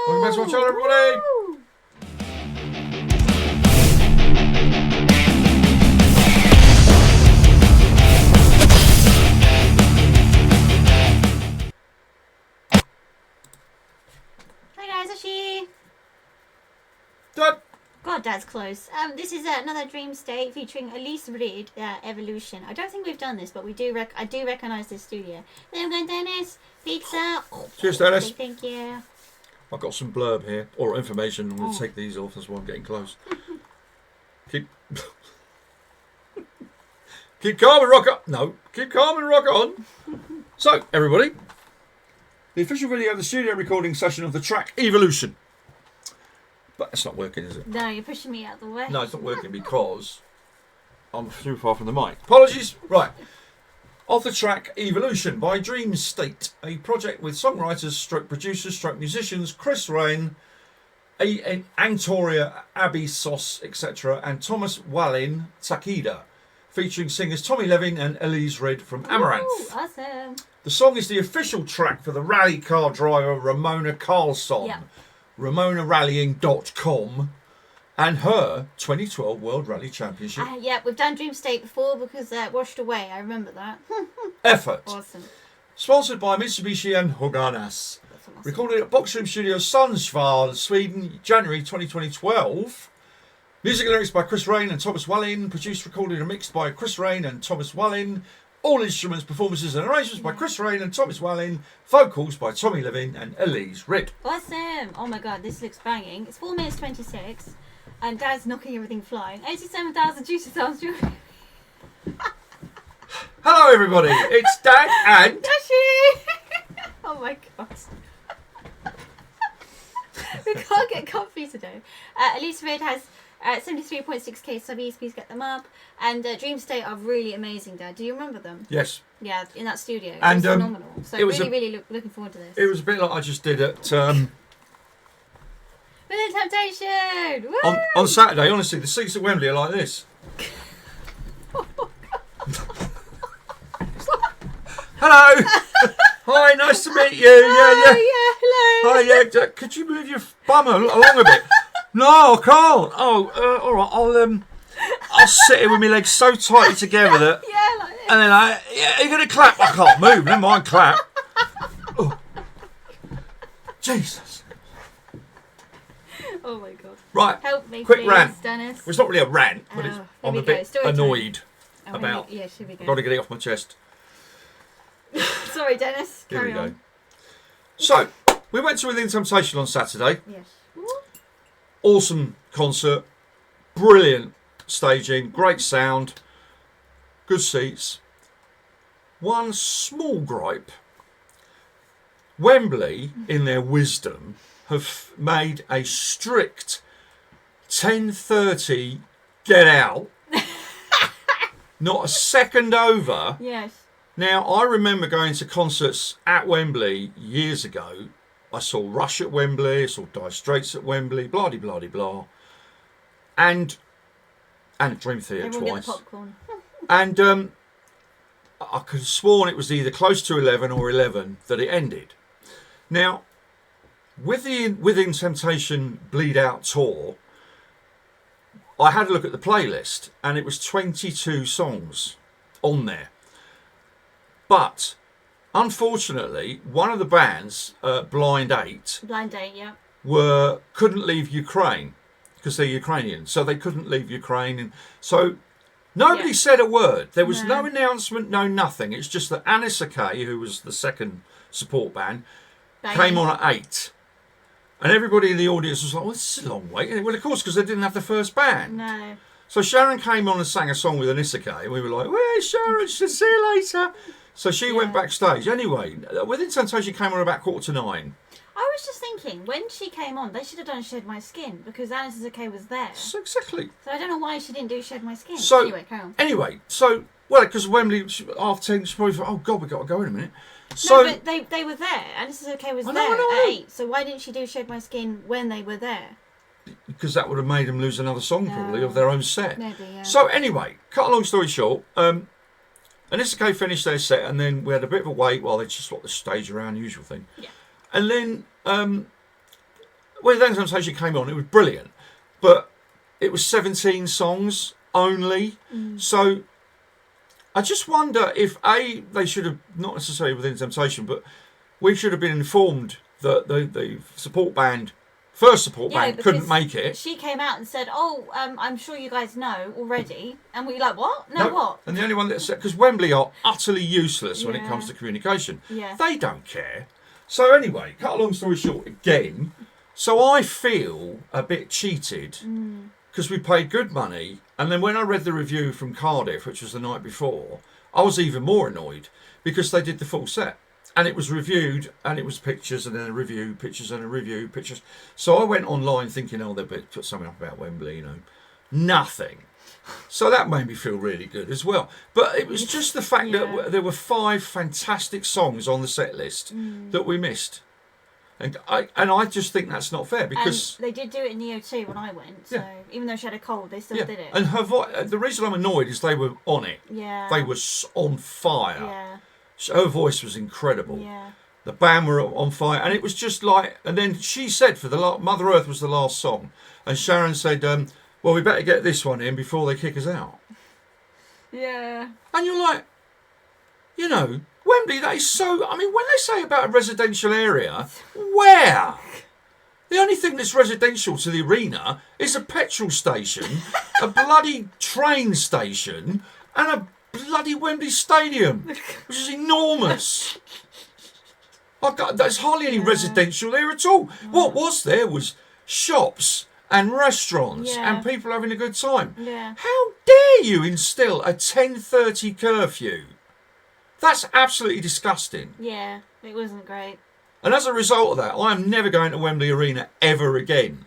Welcome back to my channel, everybody. Woo! Hi guys, Dashy. Dad. God, Dad's close. This is another Dreamstate featuring Elize Ryd, Evolution. I don't think we've done this, but we do. I do recognise this studio. There we go, Denis. Pizza. Cheers, Denis. Thank you. I've got some blurb here, or information. I'm going to take these off. That's why I'm getting close. Keep calm and rock on. No, keep calm and rock on. So, everybody, the official video of the studio recording session of the track Evolution. But it's not working, is it? No, you're pushing me out the way. No, it's not working because I'm too far from the mic. Apologies. Right. Of the track Evolution by Dreamstate, a project with songwriters, stroke producers, stroke musicians, Chris Rehn, Angtoria, Abyssos, etc., and Tomas Wallin, Takida, featuring singers Tommy Levin and Elize Ryd from Amaranthe. Ooh, awesome. The song is the official track for the rally car driver Ramona Carlson, Yeah. RamonaRallying.com, and her 2012 World Rally Championship Yeah, we've done Dreamstate before because washed away. I remember that. effort. Awesome. Sponsored by Mitsubishi and Höganäs. That's awesome. Recorded at Boxroom Studio, Sundsvall, Sweden, January 2012. Music and lyrics by Chris Rehn and Tomas Wallin. Produced, recorded and mixed by Chris Rehn and Tomas Wallin. All instruments, performances and arrangements by Chris Rehn and Tomas Wallin. Vocals by Tommy Levin and Elize Ryd. Awesome. Oh my god, this looks banging. It's 4 minutes 26 and Dad's knocking everything flying. 87,000 juicy sounds. Hello everybody, it's Dad and... Dashy! Oh my god. We can't get comfy today. Elize Ryd has 73.6k subbies, please get them up. And Dreamstate are really amazing, Dad. Do you remember them? Yes. Yeah, in that studio. It And, was phenomenal. So it was really looking forward to this. It was a bit like I just did at... Within Temptation! Woo! on Saturday, honestly, the seats at Wembley are like this. Hello! Hi, nice to meet you. Hello. Hi, yeah. Could you move your bum along a bit? No, I can't. Oh, all right. I'll sit here with my legs so tightly together that. Yeah, like this. And then are you gonna clap? I can't move. Never mind, clap. Oh. Jesus. Oh my god. Right. Help me, Quick please, rant. Dennis. Well, it's not really a rant, but Here I'm we a go. bit Story time. annoyed Oh, about. Yeah, should we go? Got to get it off my chest. Sorry, Dennis. Here Carry we go. on. So we went to Within Temptation on Saturday. Yes. Awesome concert, brilliant staging, great sound, good seats. One small gripe: Wembley, in their wisdom, have made a strict 10:30 get out. Not a second over. Yes. Now, I remember going to concerts at Wembley years ago. I saw Rush at Wembley, I saw Dire Straits at Wembley, blah de blah de blah, and at Dream Theatre Everyone twice. get the popcorn. And I could have sworn it was either close to 11 or 11 that it ended. Now, with the Within Temptation Bleed Out tour, I had a look at the playlist, and it was 22 songs on there. But unfortunately, one of the bands, Blind 8, Blind date, yeah. couldn't leave Ukraine because they're Ukrainian, so they couldn't leave Ukraine. And so nobody said a word. There was no announcement, no nothing. It's just that Anisake, who was the second support band, came on at 8. And everybody in the audience was like, well, this is a long wait. Well, of course, because they didn't have the first band. No. So Sharon came on and sang a song with Anisake, and we were like, where's Sharon? She'll see you later. So she went backstage. Anyway, Within Temptation came on about 8:45. I was just thinking, when she came on, they should have done Shed My Skin because Anisake was there. So exactly. So I don't know why she didn't do Shed My Skin. So anyway, carry on. Because Wembley, half 10, she probably thought, oh God, we've got to go in a minute. So, no, but they were there. Anisake was I there know. at 8. So why didn't she do Shed My Skin when they were there? because that would have made them lose another song probably of their own set. Maybe, yeah. So anyway, cut a long story short, Anisake finished their set, and then we had a bit of a wait while they just swapped the stage around, usual thing. Yeah. And then when Then Temptation came on, it was brilliant, but it was 17 songs only. So I just wonder if they should have, not necessarily Within Temptation, but we should have been informed that the first support band couldn't make it. She came out and said, I'm sure you guys know already. And we were like, what? No, what? And the only one that said, because Wembley are utterly useless when it comes to communication. Yeah. They don't care. So anyway, cut a long story short again. So I feel a bit cheated because we paid good money. And then when I read the review from Cardiff, which was the night before, I was even more annoyed because they did the full set. And it was reviewed, and it was pictures, and then a review, pictures, and a review, pictures. So I went online thinking, they'll put something up about Wembley, Nothing. So that made me feel really good as well. But it was just the fact that there were 5 fantastic songs on the set list that we missed. And I just think that's not fair because... And they did do it in the O2 when I went, so even though she had a cold, they still did it. And the reason I'm annoyed is they were on it. Yeah. They were on fire. Yeah. Her voice was incredible. Yeah. The band were on fire, and it was just like. And then she said, "For the Mother Earth was the last song," and Sharon said, "Well, we better get this one in before they kick us out." Yeah. And you're like, Wembley. That is so. I mean, when they say about a residential area, where? The only thing that's residential to the arena is a petrol station, a bloody train station, and a bloody Wembley Stadium, which is enormous. There's hardly any residential there at all. What was there was shops and restaurants and people having a good time. Yeah. How dare you instill a 10:30 curfew? That's absolutely disgusting. Yeah, it wasn't great. And as a result of that, I am never going to Wembley Arena ever again.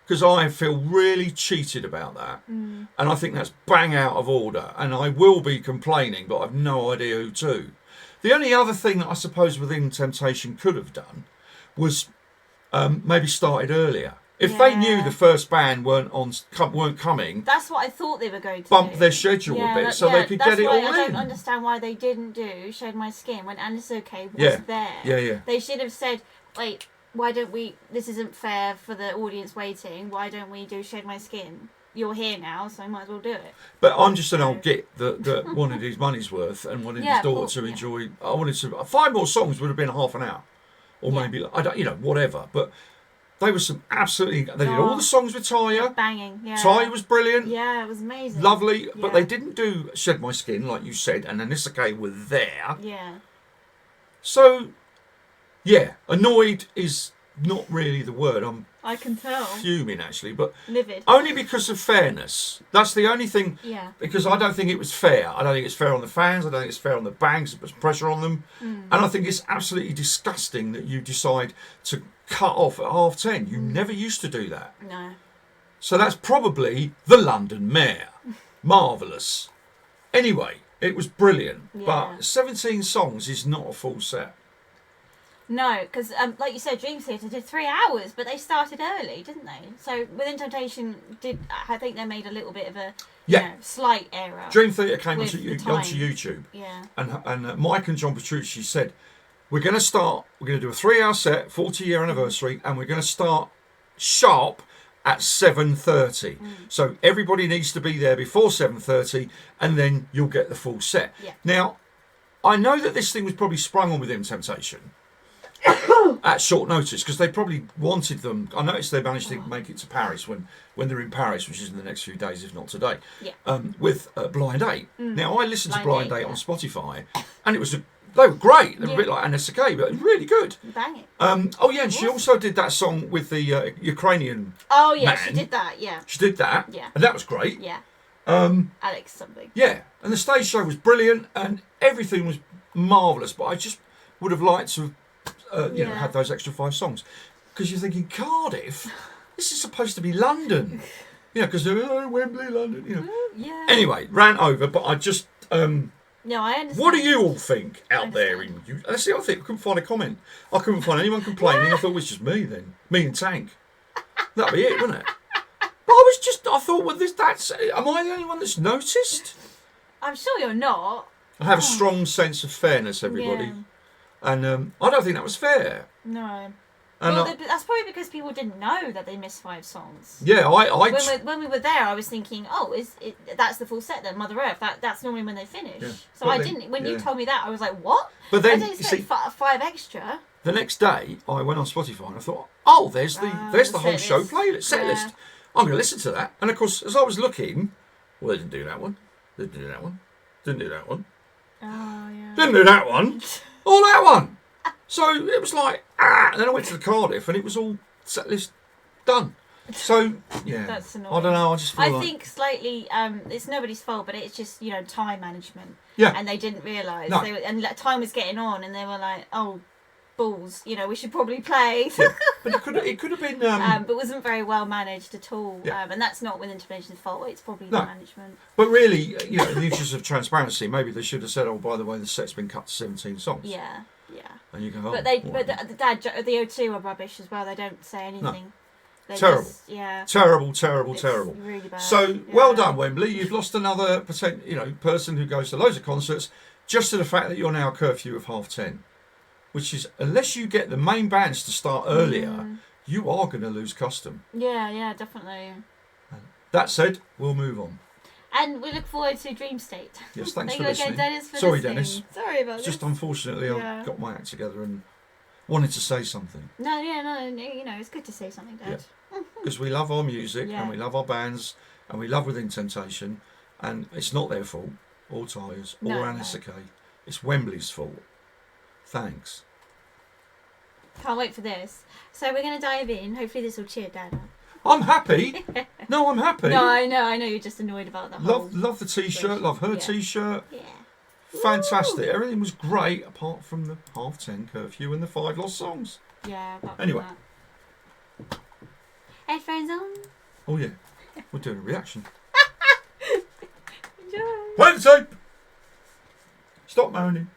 Because I feel really cheated about that. And I think that's bang out of order. And I will be complaining, but I've no idea who to. The only other thing that I suppose Within Temptation could have done was maybe started earlier. If they knew the first band weren't coming... That's what I thought they were going to bump do. their schedule a bit so they could get it all in. I don't understand why they didn't do Shed My Skin when Alice OK was there. Yeah. They should have said, wait... Why don't we... This isn't fair for the audience waiting. Why don't we do Shed My Skin? You're here now, so I might as well do it. But I'm just an old git that wanted his money's worth and wanted his daughter to enjoy... I wanted to... 5 more songs would have been half an hour. Or maybe... I don't... whatever. But they were some absolutely... They did all the songs with Taya. Banging, yeah. Taya was brilliant. Yeah, it was amazing. Lovely. But they didn't do Shed My Skin, like you said, and Alice OK were there. Yeah. So... Yeah, annoyed is not really the word. I can tell. Fuming, actually, but livid. Only because of fairness. That's the only thing. Yeah. Because I don't think it was fair. I don't think it's fair on the fans. I don't think it's fair on the bands. It puts pressure on them. And I think it's absolutely disgusting that you decide to cut off at 10:30. You never used to do that. No. So that's probably the London Mayor. Marvellous. Anyway, it was brilliant. Yeah. But 17 songs is not a full set. No, because like you said, Dreamstate did 3 hours, but they started early, didn't they? So Within Temptation I think they made a little bit of a slight error. Dream Theatre came onto YouTube. Yeah. And Mike and John Petrucci said, we're going to do a 3-hour set, 40-year anniversary, and we're going to start sharp at 7:30. So everybody needs to be there before 7:30, and then you'll get the full set. Yeah. Now, I know that this thing was probably sprung on Within Temptation at short notice because they probably wanted them. I noticed they managed to make it to Paris when they're in Paris, which is in the next few days, if not today. Yeah. With Blind 8. Now I listened to Blind 8 on Spotify, and they were great. They were a bit like Alice OK, but really good. Bang it. And she also did that song with the Ukrainian. Oh yeah, man. she did that. Yeah. She did that. Yeah. And that was great. Yeah. Alex something. Yeah, and the stage show was brilliant, and everything was marvellous. But I just would have liked to have had those extra 5 songs, because you're thinking Cardiff, this is supposed to be London, because Wembley, London, Yeah. Anyway, rant over. But I just no, I understand. what do you all think out there? That's the other thing. I couldn't find a comment. I couldn't find anyone complaining. I thought it was just me then, me and Tank. That'd be it, wouldn't it? But I thought, well, am I the only one that's noticed? I'm sure you're not. I have a strong sense of fairness, everybody. Yeah. And I don't think that was fair. No. And well, that's probably because people didn't know that they missed 5 songs. Yeah, when we were there, I was thinking, oh, that's the full set then, Mother Earth. That's normally when they finish. Yeah. So I didn't. When you told me that, I was like, what? But then I didn't expect 5 extra. The next day, I went on Spotify and I thought, oh, there's the whole show playlist, set list. I'm going to listen to that. And of course, as I was looking, well, they didn't do that one. They didn't do that one. Didn't do that one. Oh, yeah. Didn't do that one. All that one. So it was like, and then I went to the Cardiff and it was all set list done. So, yeah. That's annoying. I don't know, I just feel I think slightly, it's nobody's fault, but it's just, time management. Yeah. And they didn't realise. No. And time was getting on and they were like, oh, balls, we should probably play. Yeah. But it could have been... but wasn't very well managed at all. Yeah. And that's not Within Temptation's fault, it's probably the management. But really, in the interest of transparency, maybe they should have said, oh, by the way, the set's been cut to 17 songs. Yeah. And you go, oh, but the O2 are rubbish as well. They don't say anything. No. Terrible. Terrible. It's really bad. So well done, Wembley. You've lost another person who goes to loads of concerts just to the fact that you're now a curfew of 10:30, which is, unless you get the main bands to start earlier, you are going to lose custom. Yeah, definitely. That said, we'll move on. And we look forward to Dreamstate. Yes, thanks Thank for you listening. again, Denis, for Sorry, listening. Denis. Sorry about It's this. just unfortunately I got my act together and wanted to say something. No, it's good to say something, Dad. Because we love our music Yeah. and we love our bands and we love Within Temptation, and it's not their fault, or Tyre's, or Anisake. It's Wembley's fault. Thanks. Can't wait for this. So we're going to dive in. Hopefully this will cheer Dad up. I'm happy. No, I'm happy. No, I know you're just annoyed about the whole... Love the t-shirt, love her t-shirt. Yeah. Fantastic. Everything was great apart from the 10:30 curfew and the 5 lost songs. Yeah, apart from Anyway. that. Headphones on. Oh yeah, we're doing a reaction. Enjoy. Play the tape. Stop moaning.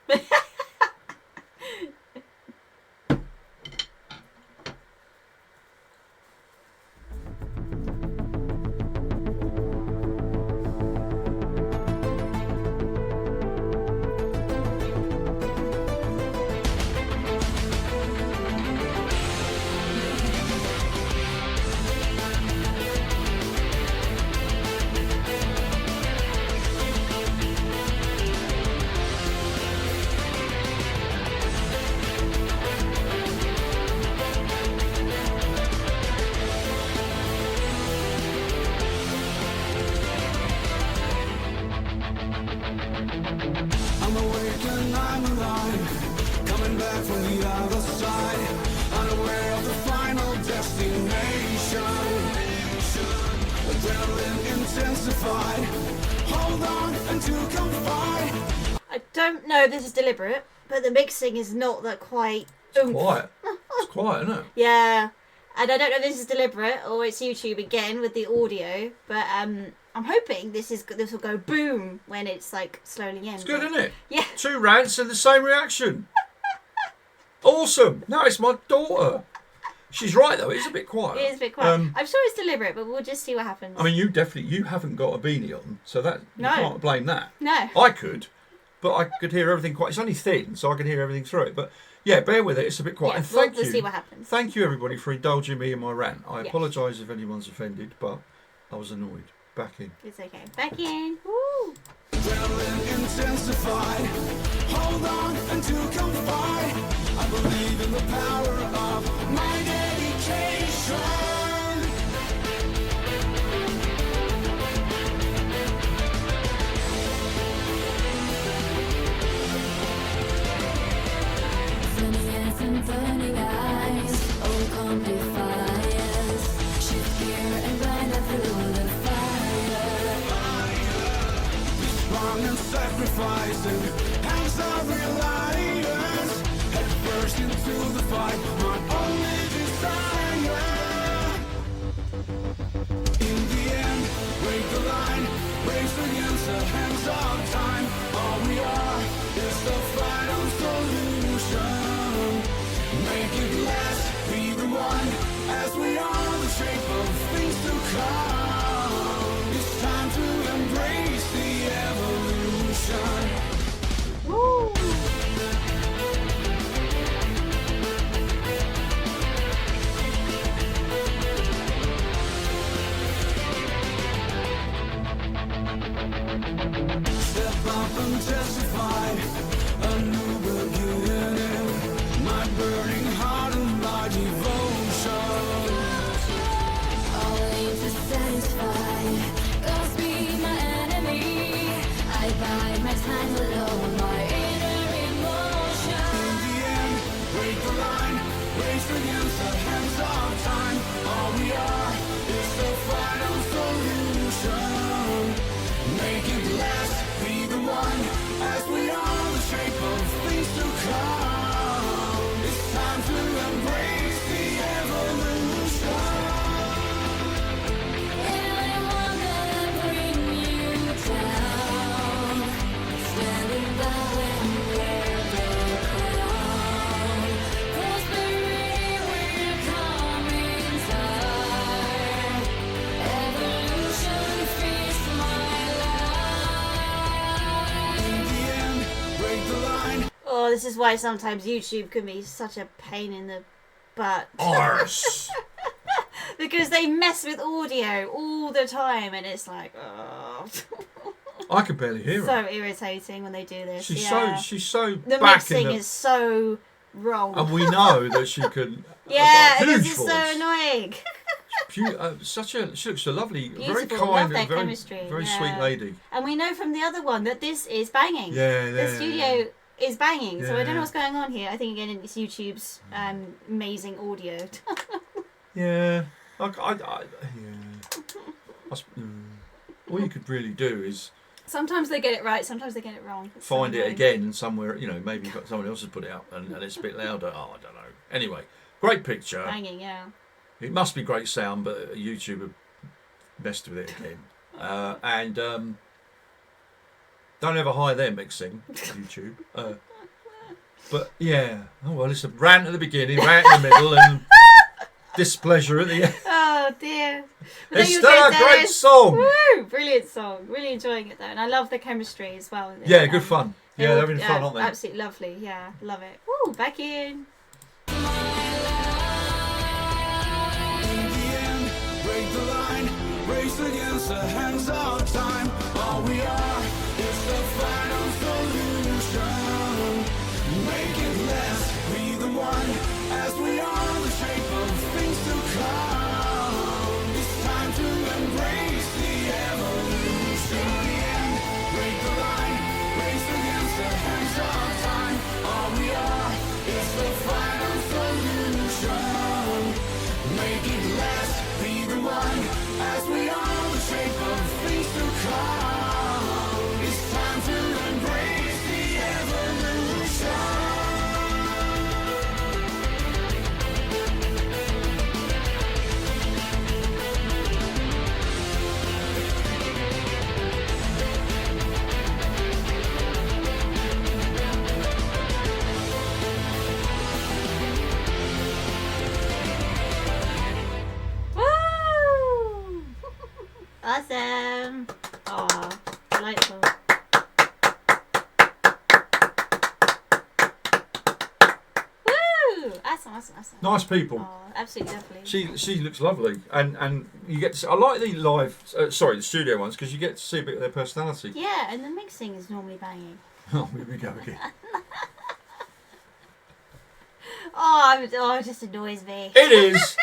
I'm awake and I'm alive, coming back from the other side, unaware of the final destination. Adrenaline intensified, hold on and to confide. I don't know if this is deliberate, but the mixing is not that quite... Quiet. It's quiet, isn't it? Yeah. And I don't know if this is deliberate or it's YouTube again with the audio, but I'm hoping this will go boom when it's like slowly in. It's good, isn't it? Yeah. 2 rants and the same reaction. Awesome. No, it's my daughter. She's right though. It's a bit quiet. It is a bit quiet. I'm sure it's deliberate, but we'll just see what happens. I mean, you haven't got a beanie on, so that No. you can't blame that. No. I could, but I could hear everything quite. It's only thin, so I can hear everything through it. But yeah, bear with it. It's a bit quiet. Yeah, And thank we'll you. see what happens. Thank you everybody for indulging me in my rant. I Yeah. apologise if anyone's offended, but I was annoyed. Back in. It's okay. Back in. Woo! Adrenaline intensified, hold on and to confide. I believe in the power of my dedication. Funny eyes and burning eyes, oh come be fires. Shift gear and ride up through the fire. Strong and sacrificing, hands of reliance. Head first into the fight, my only desire. In the end, break the line, race against the hands of time. All we are is the final solution. Make it last, be the one, as we are the shape of things to come. It's time to embrace the evolution. this is why sometimes YouTube can be such a pain in the butt. Arse. Because they mess with audio all the time, and it's like, oh. I can barely hear her. So irritating when they do this. She's so the back mixing in the... is so wrong. And we know that she can... Yeah, huge this is so voice. annoying. She looks a lovely, Beautiful. very Love kind, their and very, chemistry. very Yeah. sweet lady. And we know from the other one that this is banging. Yeah, The studio is banging, so I don't Yeah. know what's going on here. I think again it's YouTube's amazing audio. Yeah. All you could really do is Sometimes they get it right, sometimes they get it wrong. It's find so it annoying. again somewhere, maybe someone else has put it up and it's a bit louder. Oh, I don't know. Anyway, great picture. Banging, yeah. It must be great sound, but YouTube have messed with it again. And don't ever hire their mixing, YouTube. But yeah, oh well, it's a rant at the beginning, rant in the middle, and displeasure at the end. Oh dear. But It's then still you'll a get great Denis. song. Woo! Brilliant song. Really enjoying it though, and I love the chemistry as well. Yeah, good fun. Yeah, they're having fun, aren't they? Absolutely lovely. Yeah, love it. Woo! Back in. In the end, break the line, race against the hands of time. All we are is the final solution. Make it last, be the one, as we are the shape of things to come. It's time to embrace the evolution. In the end, break the line, race against the hands of time. All we are is the final solution. Make it last, be the one, as we are the shape of things to come. It's time to embrace the evolution. Woo! Awesome. Aw, delightful. Woo! Awesome. Nice people. Oh, absolutely lovely. She looks lovely, and you get to see, I like the live, the studio ones, because you get to see a bit of their personality. Yeah, and the mixing is normally banging. Oh, here we go again. Oh, it just annoys me. It is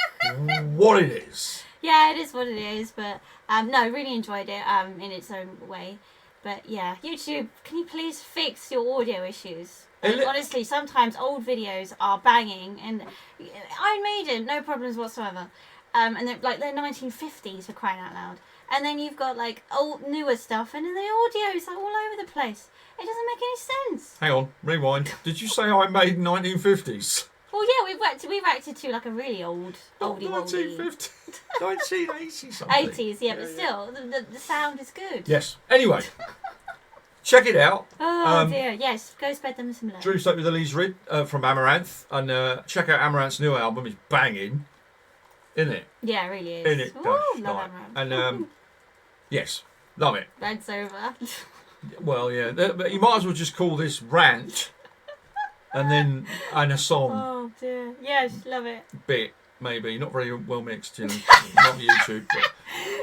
what it is. Yeah, it is what it is, but no, really enjoyed it in its own way. But yeah, YouTube, can you please fix your audio issues? Like, honestly, sometimes old videos are banging, and Iron Maiden, no problems whatsoever. And they're 1950s for crying out loud. And then you've got like old newer stuff, and then the audio's like all over the place. It doesn't make any sense. Hang on, rewind. Did you say I made 1950s? Well, yeah, we reacted to like a really oldie. 1950, 1980 something. 80s, yeah, but still, the sound is good. Yes. Anyway, check it out. Oh dear, yes, go spread them some love. Dreamstate with Elize Ryd from Amaranthe, and check out Amaranthe's new album. It's banging, isn't it? Yeah, it really is. In it, Ooh, Dash, love right. Amaranth. And yes, love it. Rant's over. Well, yeah, but you might as well just call this rant, and a song Oh dear, yes, love it. bit maybe not very well mixed, not YouTube. But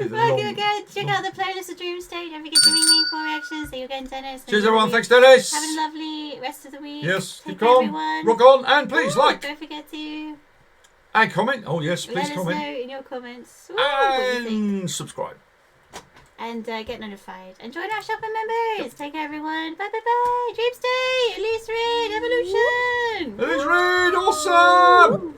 with a Well, long- go again. Check out the playlist of Dreamstate. Don't forget to ring me for reactions. See you again, Denis. Cheers, everyone. Thanks, Denis. Have a lovely rest of the week. Yes, Take keep care, on, everyone. rock on, and please Ooh, like Don't forget to and comment. Oh yes, please let us comment know in your comments. Ooh, what you think. and subscribe. And get notified. And join our shop and members. Take care, everyone. Bye, bye, bye. Dreamstate. Elize Ryd. Evolution. Elize Ryd, awesome.